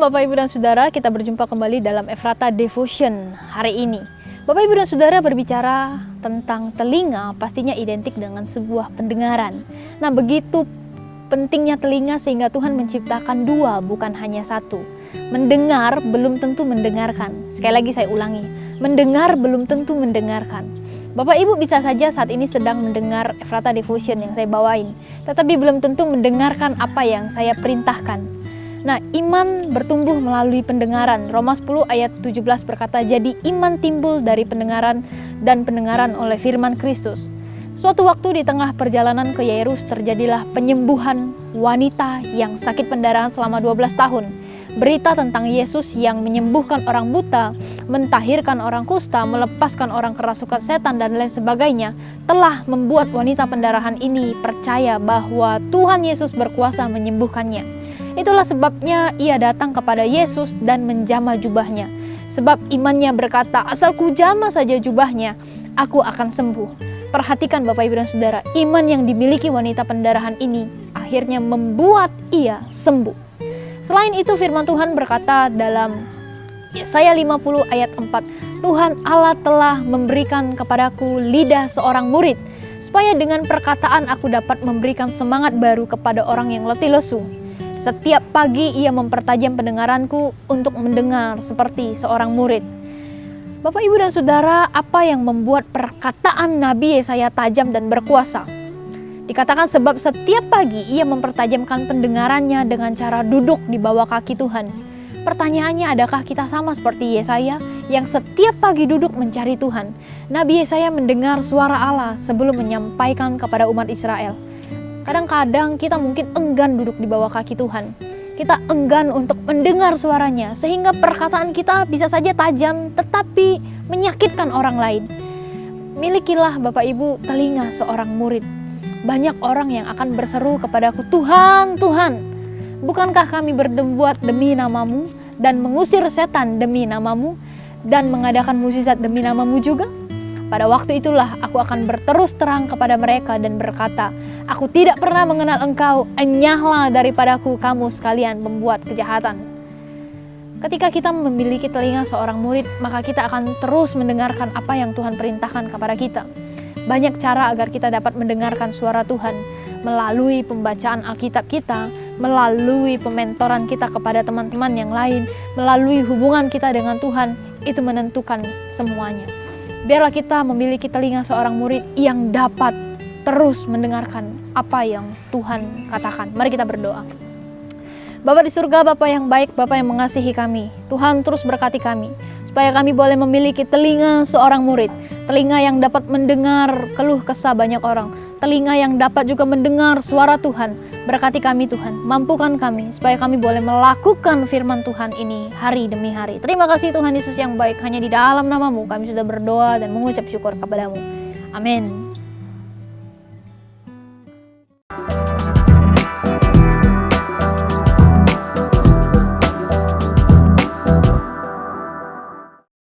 Shalom Bapak Ibu dan Saudara, kita berjumpa kembali dalam Ephrata Devotion hari ini. Bapak Ibu dan Saudara berbicara tentang telinga pastinya identik dengan sebuah pendengaran. Nah, begitu pentingnya telinga sehingga Tuhan menciptakan dua, bukan hanya satu. Mendengar belum tentu mendengarkan. Sekali lagi saya ulangi, mendengar belum tentu mendengarkan. Bapak Ibu bisa saja saat ini sedang mendengar Ephrata Devotion yang saya bawain, tetapi belum tentu mendengarkan apa yang saya perintahkan. Nah, iman bertumbuh melalui pendengaran. Roma 10 ayat 17 berkata, jadi iman timbul dari pendengaran dan pendengaran oleh firman Kristus. Suatu waktu di tengah perjalanan ke Yairus terjadilah penyembuhan wanita yang sakit pendarahan selama 12 tahun. Berita tentang Yesus yang menyembuhkan orang buta, mentahirkan orang kusta, melepaskan orang kerasukan setan dan lain sebagainya telah membuat wanita pendarahan ini percaya bahwa Tuhan Yesus berkuasa menyembuhkannya. Itulah sebabnya ia datang kepada Yesus dan menjamah jubahnya. Sebab imannya berkata, asal ku jamah saja jubahnya, aku akan sembuh. Perhatikan Bapak Ibu dan Saudara, iman yang dimiliki wanita pendarahan ini akhirnya membuat ia sembuh. Selain itu firman Tuhan berkata dalam Yesaya 50 ayat 4, Tuhan Allah telah memberikan kepadaku lidah seorang murid, supaya dengan perkataan aku dapat memberikan semangat baru kepada orang yang letih lesu. Setiap pagi ia mempertajam pendengaranku untuk mendengar seperti seorang murid. Bapak, Ibu, dan Saudara, apa yang membuat perkataan Nabi Yesaya tajam dan berkuasa? Dikatakan sebab setiap pagi ia mempertajamkan pendengarannya dengan cara duduk di bawah kaki Tuhan. Pertanyaannya, adakah kita sama seperti Yesaya yang setiap pagi duduk mencari Tuhan? Nabi Yesaya mendengar suara Allah sebelum menyampaikan kepada umat Israel. Kadang-kadang kita mungkin enggan duduk di bawah kaki Tuhan. Kita enggan untuk mendengar suaranya, sehingga perkataan kita bisa saja tajam tetapi menyakitkan orang lain. Milikilah Bapak Ibu telinga seorang murid. Banyak orang yang akan berseru kepadaku, Tuhan, Tuhan, bukankah kami berbuat demi namamu dan mengusir setan demi namamu dan mengadakan mukjizat demi namamu juga? Pada waktu itulah aku akan berterus terang kepada mereka dan berkata, aku tidak pernah mengenal engkau, enyahlah daripadaku kamu sekalian membuat kejahatan. Ketika kita memiliki telinga seorang murid, maka kita akan terus mendengarkan apa yang Tuhan perintahkan kepada kita. Banyak cara agar kita dapat mendengarkan suara Tuhan, melalui pembacaan Alkitab kita, melalui pementoran kita kepada teman-teman yang lain, melalui hubungan kita dengan Tuhan, itu menentukan semuanya. Biarlah kita memiliki telinga seorang murid yang dapat terus mendengarkan apa yang Tuhan katakan. Mari kita berdoa. Bapa di surga, Bapa yang baik, Bapa yang mengasihi kami. Tuhan terus berkati kami, supaya kami boleh memiliki telinga seorang murid. Telinga yang dapat mendengar keluh kesah banyak orang. Telinga yang dapat juga mendengar suara Tuhan. Berkati kami Tuhan, mampukan kami supaya kami boleh melakukan firman Tuhan ini hari demi hari. Terima kasih Tuhan Yesus yang baik, hanya di dalam namamu kami sudah berdoa dan mengucap syukur kepadamu. Amin.